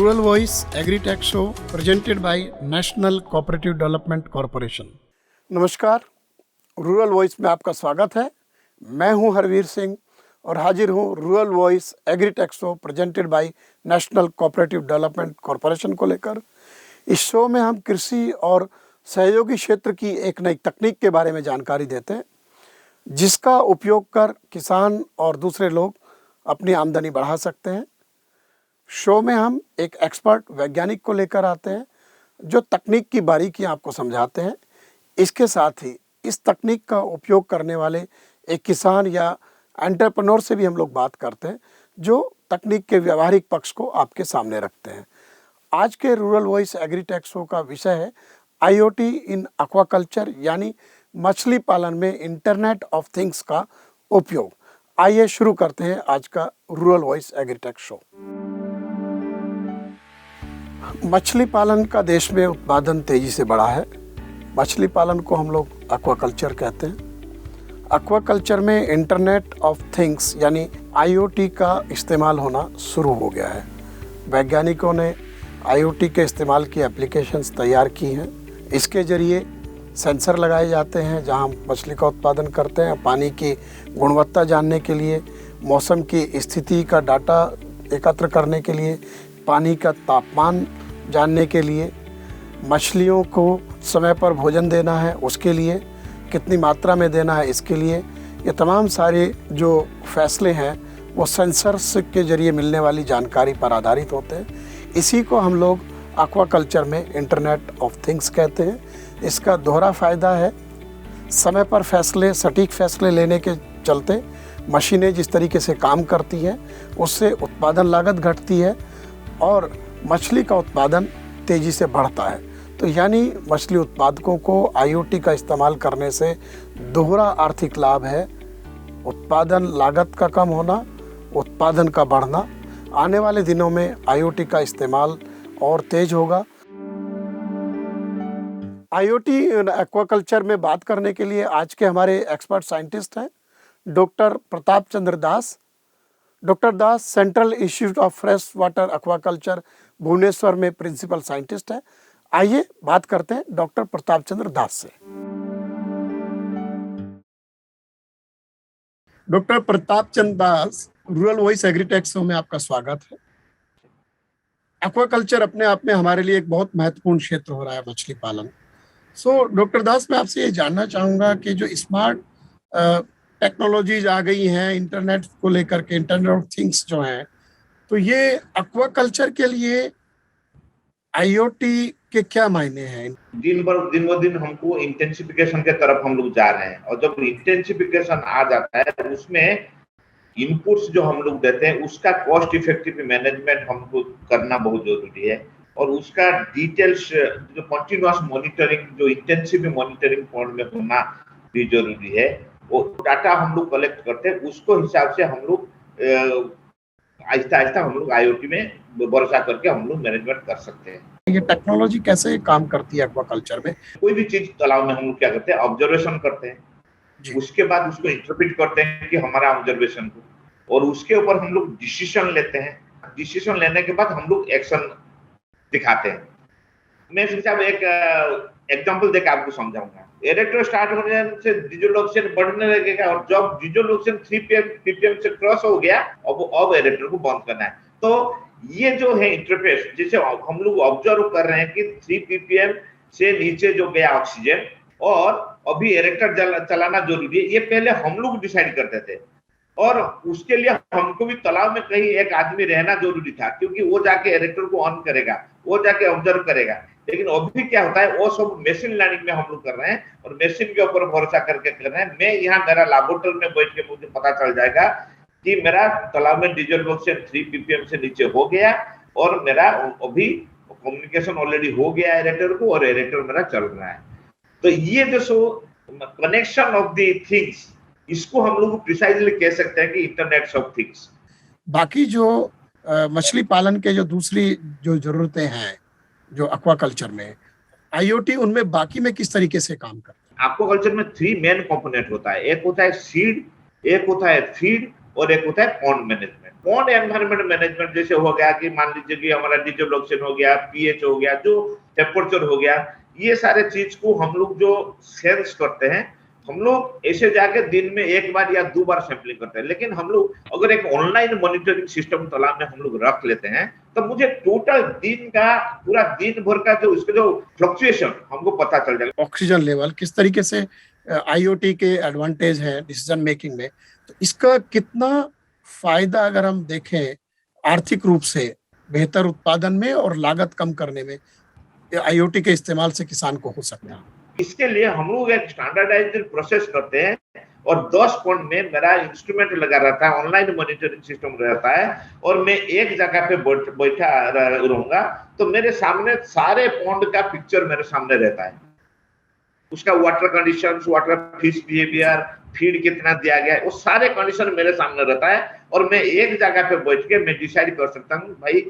Rural voice agritech show presented by national cooperative development corporation. नमस्कार, rural voice में आपका स्वागत है। मैं हूं हरवीर सिंह और हाजिर हूं rural voice agritech show presented by national cooperative development corporation को लेकर। इस शो में हम कृषि और सहयोगी क्षेत्र की एक नई तकनीक के बारे में जानकारी देते हैं, जिसका उपयोग कर किसान और दूसरे लोग अपनी आमदनी बढ़ा सकते हैं। शो में हम एक एक्सपर्ट वैज्ञानिक को लेकर आते हैं जो तकनीक की बारीकियां आपको समझाते हैं। इसके साथ ही इस तकनीक का उपयोग करने वाले एक किसान या एंटरप्रेन्योर से भी हम लोग बात करते हैं, जो तकनीक के व्यावहारिक पक्ष को आपके सामने रखते हैं। आज के रूरल वॉइस एग्रीटेक शो का विषय है आईओटी इन एक्वाकल्चर, यानी मछली पालन में इंटरनेट ऑफ थिंग्स का उपयोग। आइए शुरू करते हैं आज का रूरल वॉइस एग्रीटेक शो। मछली पालन का देश में उत्पादन तेजी से बढ़ा है। मछली पालन को हम लोग एक्वाकल्चर कहते हैं। एक्वाकल्चर में इंटरनेट ऑफ थिंग्स यानी आईओटी का इस्तेमाल होना शुरू हो गया है। वैज्ञानिकों ने आईओटी के इस्तेमाल की एप्लीकेशंस तैयार की हैं। इसके ज़रिए सेंसर लगाए जाते हैं जहां हम मछली का उत्पादन करते हैं। पानी की गुणवत्ता जानने के लिए, मौसम की स्थिति का डाटा एकत्र करने के लिए, पानी का तापमान जानने के लिए, मछलियों को समय पर भोजन देना है उसके लिए, कितनी मात्रा में देना है इसके लिए, ये तमाम सारे जो फैसले हैं वो सेंसर्स के ज़रिए मिलने वाली जानकारी पर आधारित होते हैं। इसी को हम लोग एक्वाकल्चर में इंटरनेट ऑफ थिंग्स कहते हैं। इसका दोहरा फ़ायदा है, समय पर फैसले, सटीक फैसले लेने के चलते मशीनें जिस तरीके से काम करती हैं उससे उत्पादन लागत घटती है और मछली का उत्पादन तेज़ी से बढ़ता है। तो यानी मछली उत्पादकों को आईओटी का इस्तेमाल करने से दोहरा आर्थिक लाभ है, उत्पादन लागत का कम होना, उत्पादन का बढ़ना। आने वाले दिनों में आईओटी का इस्तेमाल और तेज होगा। आईओटी एक्वाकल्चर में बात करने के लिए आज के हमारे एक्सपर्ट साइंटिस्ट हैं doctor Pratap Chandra Das. Doctor Das central institute of fresh water aquaculture Bhubaneswar में प्रिंसिपल साइंटिस्ट है। आइए बात करते हैं डॉक्टर प्रताप चंद्र दास से। डॉक्टर प्रताप चंद्र दास, रूरल वॉइस एग्रीटेक शो में आपका स्वागत है। एक्वाकल्चर अपने आप में हमारे लिए एक बहुत महत्वपूर्ण क्षेत्र हो रहा है, मछली पालन। डॉक्टर दास, मैं आपसे ये जानना चाहूँगा कि जो स्मार्ट टेक्नोलॉजीज आ गई हैं इंटरनेट को लेकर के, इंटरनेट ऑफ थिंग्स जो हैं, तो ये एक्वाकल्चर के लिए आईओटी के क्या मायने हैं? दिन ब दिन हमको इंटेंसिफिकेशन के तरफ हम लोग जा रहे हैं और जब इंटेंसिफिकेशन आ जाता है उसमें इनपुट्स जो हम लोग देते हैं उसका कॉस्ट इफेक्टिव मैनेजमेंट हमको करना बहुत जरूरी है और उसका डिटेल्स जो कंटिन्यूअस मॉनिटरिंग, जो इंटेंसिव मॉनिटरिंग मोड में होना भी जरूरी है। वो डाटा हम लोग कलेक्ट करते हैं, उसको हिसाब से हम लोग आहिस्ता आहिस्ता हम लोग आईओटी में भरोसा करके हम लोग मैनेजमेंट कर सकते हैं। ये टेक्नोलॉजी कैसे काम करती है एक्वाकल्चर में? कोई भी चीज तालाब में हम लोग क्या करते हैं, ऑब्जर्वेशन करते हैं, उसके बाद उसको इंटरप्रेट करते हैं कि हमारा ऑब्जर्वेशन को, और उसके ऊपर हम लोग डिसीजन लेते हैं। डिसीजन लेने के बाद हम लोग एक्शन दिखाते हैं। मैं साहब एक एग्जांपल देकर आपको समझाऊंगा। एरेक्टर स्टार्ट होने से डिजोलुशन बढ़ने लगेगा और जब डिजोलुशन 3 ppm से क्रॉस हो गया अब एरेक्टर को बंद करना है। तो ये जो है इंटरफेस जिसे हम लोग ऑब्जर्व कर रहे हैं कि 3 ppm से नीचे जो गया ऑक्सीजन और अभी एरेक्टर चलाना जरूरी है, ये पहले हम लोग डिसाइड करते थे और उसके लिए हमको भी तालाब में कहीं एक आदमी रहना जरूरी था, क्योंकि वो जाके एरेक्टर को ऑन करेगा, वो जाके ऑब्जर्व करेगा। लेकिन अभी क्या होता है, वो सब मशीन लर्निंग में हम लोग कर रहे हैं और मशीन के ऊपर भरोसा करके कर रहे हैं। मैं यहाँ मेरा लैबोरेटरी में बैठ के मुझे पता चल जाएगा कि मेरा तालाब में डीजल ऑक्सीजन 3 ppm से नीचे हो गया और मेरा अभी कम्युनिकेशन ऑलरेडी हो गया एरेक्टर को और एरेक्टर मेरा चल रहा है। तो ये जो कनेक्शन ऑफ द थिंग्स, इसको हम लोग प्रिसाइजली कह सकते हैं कि इंटरनेट ऑफ थिंग्स। बाकी जो मछली पालन के जो दूसरी जो जरूरतें हैं जो एक्वाकल्चर में, आईओटी उनमें बाकी में किस तरीके से काम करता है? एक्वाकल्चर में 3 मेन कंपोनेंट होता है। एक होता है सीड, एक होता है फीड और एक होता है pond management. Pond environment management जैसे हो गया कि मान लीजिए कि हमारा डिजोलुशन हो गया, पीएच हो गया, जो टेम्परेचर हो गया, ये सारे चीज को हम लोग जो सेंस करते हैं, हम लोग ऐसे जाके दिन में एक बार या 2 बार सैंपलिंग करते हैं। लेकिन हम लोग अगर एक ऑनलाइन मॉनिटरिंग सिस्टम तालाब में हम लोग रख लेते हैं, तो मुझे टोटल दिन का पूरा दिन भर का जो उसका जो फ्लक्चुएशन हमको पता चल जाएगा। ऑक्सीजन लेवल किस तरीके से आईओटी के एडवांटेज है डिसीजन मेकिंग में, तो इसका कितना फायदा अगर हम देखें आर्थिक रूप से बेहतर उत्पादन में और लागत कम करने में आईओटी के इस्तेमाल से किसान को हो सकता है। इसके लिए हम लोग एक स्टैंडर्डाइज्ड प्रोसेस करते हैं और 10 पॉइंट में मेरा इंस्ट्रूमेंट लगा रहता है, ऑनलाइन मॉनिटरिंग सिस्टम रहता है और मैं एक जगह पे बैठा रहूंगा, तो मेरे सामने सारे पॉन्ड का पिक्चर मेरे सामने रहता है, उसका water conditions, water fish behaviour, feed कितना दिया गया है, वो सारे कंडीशन मेरे सामने रहता है और मैं एक जगह पे बैठ के मैं डिसाइड कर सकता हूँ भाई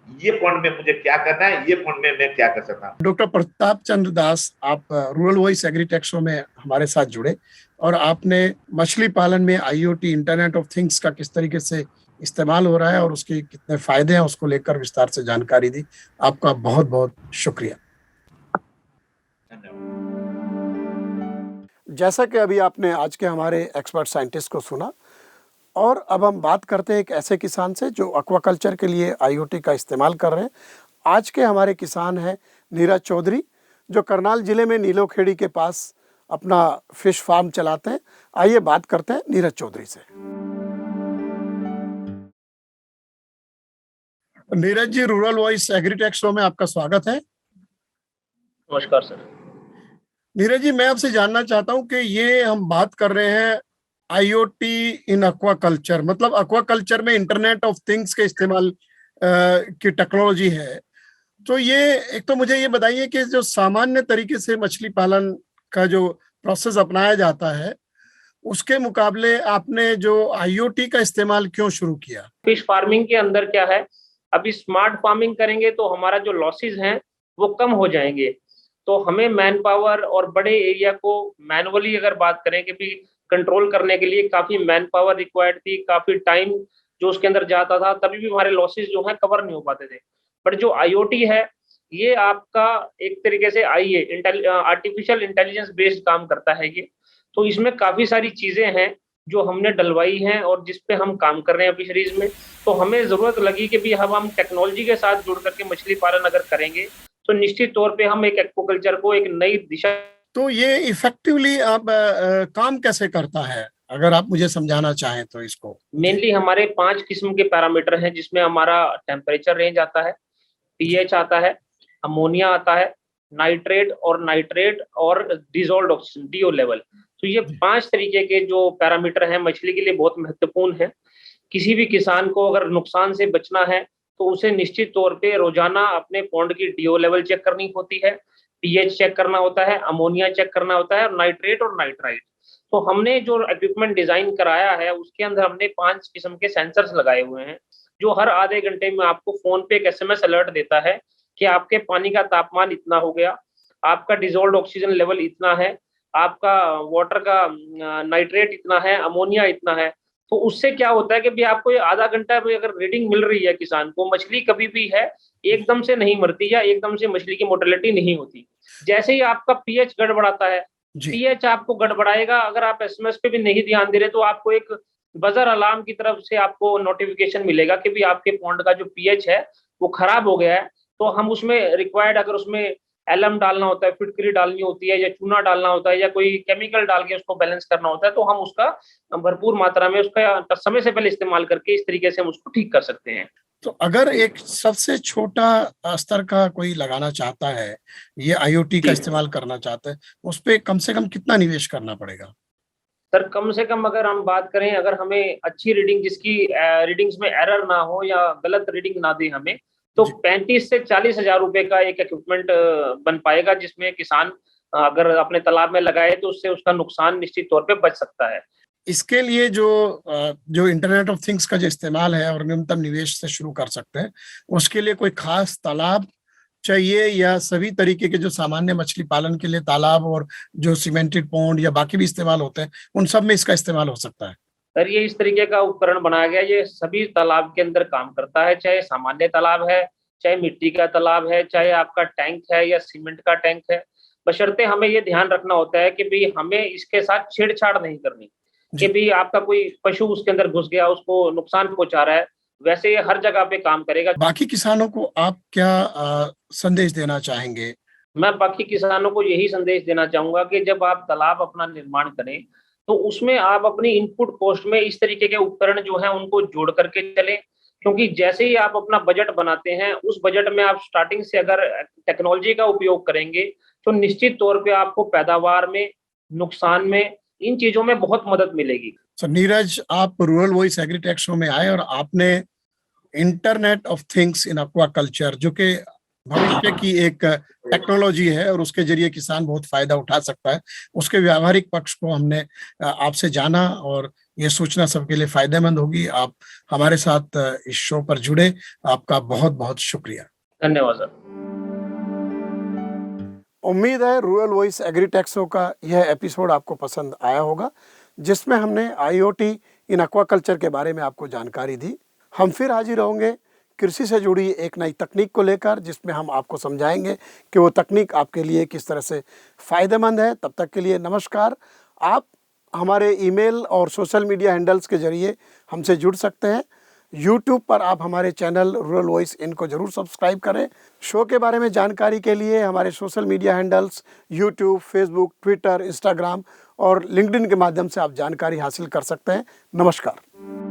ये पॉइंट में मुझे क्या करना है, ये पॉइंट में मैं क्या कर सकता हूँ। डॉक्टर प्रताप चंद्र दास, आप रूरल वॉइस एग्रीटेक शो में हमारे साथ जुड़े और आपने मछली पालन में आईओटी इंटरनेट ऑफ थिंग्स का किस तरीके से इस्तेमाल हो रहा है और उसके कितने फायदे हैं उसको लेकर विस्तार से जानकारी दी। आपका बहुत बहुत शुक्रिया। जैसा कि अभी आपने आज के हमारे एक्सपर्ट साइंटिस्ट को सुना, और अब हम बात करते हैं एक ऐसे किसान से जो एक्वाकल्चर के लिए आईओटी का इस्तेमाल कर रहे हैं। आज के हमारे किसान हैं नीरज चौधरी, जो करनाल जिले में नीलोखेड़ी के पास अपना फिश फार्म चलाते हैं। आइए बात करते हैं नीरज चौधरी से। Neeraj ji, rural voice agritech show में आपका स्वागत है। नमस्कार सर। नीरज जी, मैं आपसे जानना चाहता हूं कि ये हम बात कर रहे हैं आईओटी इन एक्वाकल्चर, मतलब एक्वाकल्चर में इंटरनेट ऑफ थिंग्स के इस्तेमाल की टेक्नोलॉजी है। तो ये एक तो मुझे ये बताइए कि जो सामान्य तरीके से मछली पालन का जो प्रोसेस अपनाया जाता है उसके मुकाबले आपने जो आईओटी का इस्तेमाल क्यों शुरू किया? फिश फार्मिंग के अंदर क्या है, अभी स्मार्ट फार्मिंग करेंगे तो हमारा जो लॉसेस हैं वो कम हो जाएंगे। तो हमें मैन पावर और बड़े एरिया को मैनुअली अगर बात करें कि भी कंट्रोल करने के लिए काफी मैन पावर रिक्वायर्ड थी, काफी टाइम जो उसके अंदर जाता था, तभी भी हमारे लॉसेस जो है कवर नहीं हो पाते थे। बट जो आईओटी है ये आपका एक तरीके से आर्टिफिशियल इंटेलिजेंस बेस्ड काम करता है ये। तो इसमें काफी सारी चीजें हैं जो हमने डलवाई हैं और जिस पे हम काम कर रहे हैं फिशरीज में। तो हमें जरूरत लगी कि भी हम टेक्नोलॉजी के साथ जुड़ करके मछली पालन अगर करेंगे तो निश्चित तौर पे हम एक एक्वाकल्चर को एक नई दिशा। तो ये इफेक्टिवली आप काम कैसे करता है, अगर आप मुझे समझाना चाहें तो इसको। मेनली हमारे 5 किस्म के पैरामीटर हैं जिसमें हमारा टेम्परेचर रेंज आता है, पीएच आता है, अमोनिया आता है, नाइट्रेट और डिसॉल्व्ड ऑक्सीजन डीओ लेवल। तो ये 5 तरीके के जो पैरामीटर हैं मछली के लिए बहुत महत्वपूर्ण है। किसी भी किसान को अगर नुकसान से बचना है तो उसे निश्चित तौर पे रोजाना अपने पॉन्ड की डीओ लेवल चेक करनी होती है, पीएच चेक करना होता है, अमोनिया चेक करना होता है, नाइट्रेट और नाइट्राइट। तो हमने जो इक्विपमेंट डिजाइन कराया है उसके अंदर हमने 5 किस्म के सेंसर्स लगाए हुए हैं जो हर आधे घंटे में आपको फोन पे एक एसएमएस अलर्ट देता है कि आपके पानी का तापमान इतना हो गया, आपका डिसॉल्व्ड ऑक्सीजन लेवल इतना है, आपका वाटर का नाइट्रेट इतना है, अमोनिया इतना है। तो उससे क्या होता है कि भी आपको ये आधा घंटा में अगर रीडिंग मिल रही है किसान को, मछली कभी भी है एकदम से नहीं मरती या एकदम से मछली की मोर्टेलिटी नहीं होती। जैसे ही आपका पीएच गड़बड़ाता है, पीएच आपको गड़बड़ाएगा, अगर आप एसएमएस पे भी नहीं ध्यान दे रहे तो आपको एक बजर अलार्म की तरफ से आपको नोटिफिकेशन मिलेगा कि भी आपके पॉन्ड का जो पीएच है वो खराब हो गया है। तो हम उसमें रिक्वायर्ड अगर उसमें एलएम डालना होता है, फिटकरी डालनी होती है या चूना डालना होता है या कोई केमिकल डाल के उसको बैलेंस करना होता है, तो हम उसका भरपूर मात्रा में उसका समय से पहले इस्तेमाल करके इस तरीके से हम उसको ठीक कर सकते हैं। तो अगर एक सबसे छोटा स्तर का कोई लगाना चाहता है, ये आईओटी का इस्तेमाल करना चाहता है, उस पे कम से कम कितना निवेश करना पड़ेगा? सर कम से कम अगर हम बात करें, अगर हमें अच्छी रीडिंग जिसकी रीडिंग्स में एरर ना हो या गलत रीडिंग ना दे हमें, तो 35 से 40 हजार रुपए का एक इक्विपमेंट बन पाएगा जिसमें किसान अगर अपने तालाब में लगाए तो उससे उसका नुकसान निश्चित तौर पे बच सकता है। इसके लिए जो इंटरनेट ऑफ थिंग्स का जो इस्तेमाल है और न्यूनतम निवेश से शुरू कर सकते हैं, उसके लिए कोई खास तालाब चाहिए या सभी तरीके के जो सामान्य मछली पालन के लिए तालाब और जो सीमेंटेड पॉन्ड या बाकी भी इस्तेमाल होते हैं उन सब में इसका इस्तेमाल हो सकता है? सर ये इस तरीके का उपकरण बनाया गया, ये सभी तालाब के अंदर काम करता है, चाहे सामान्य तालाब है, चाहे मिट्टी का तालाब है, चाहे आपका टैंक है या सीमेंट का टैंक है। बशर्ते हमें ये ध्यान रखना होता है कि भई हमें इसके साथ छेड़छाड़ नहीं करनी, जी। कि भई आपका कोई पशु उसके अंदर घुस गया, उसको नुकसान पहुँचा रहा है, वैसे ये हर जगह पे काम करेगा। बाकी किसानों को आप क्या संदेश देना चाहेंगे? मैं बाकी किसानों को यही संदेश देना चाहूँगा कि जब आप तालाब अपना निर्माण करें, तो उसमें आप अपनी इनपुट कॉस्ट में इस तरीके के उपकरण जो हैं उनको जोड़ करके चलें। क्योंकि जैसे ही आप अपना बजट बनाते हैं, उस बजट में आप स्टार्टिंग से अगर टेक्नोलॉजी का उपयोग करेंगे, तो निश्चित तौर पे आपको पैदावार में, नुकसान में, इन चीज़ों में बहुत मदद मिलेगी। सो नीरज, आप रूरल वॉइस एग्रीटेक शो में आए और आपने internet of things in aquaculture, जो कि भविष्य की एक टेक्नोलॉजी है और उसके जरिए किसान बहुत फायदा उठा सकता है, उसके व्यावहारिक पक्ष को हमने आपसे जाना और ये सूचना सबके लिए फायदेमंद होगी। आप हमारे साथ इस शो पर जुड़े, आपका बहुत बहुत शुक्रिया। धन्यवाद सर। उम्मीद है रूरल वॉइस एग्रीटेक शो का यह एपिसोड आपको पसंद आया होगा, जिसमें हमने IoT इन एक्वाकल्चर के बारे में आपको जानकारी दी। हम फिर हाजिर होंगे कृषि से जुड़ी एक नई तकनीक को लेकर, जिसमें हम आपको समझाएंगे कि वो तकनीक आपके लिए किस तरह से फ़ायदेमंद है। तब तक के लिए नमस्कार। आप हमारे ईमेल और सोशल मीडिया हैंडल्स के जरिए हमसे जुड़ सकते हैं। यूट्यूब पर आप हमारे चैनल रूरल वॉइस इनको ज़रूर सब्सक्राइब करें। शो के बारे में जानकारी के लिए हमारे social media handles YouTube, Facebook, Twitter, Instagram और लिंक्डइन के माध्यम से आप जानकारी हासिल कर सकते हैं। नमस्कार।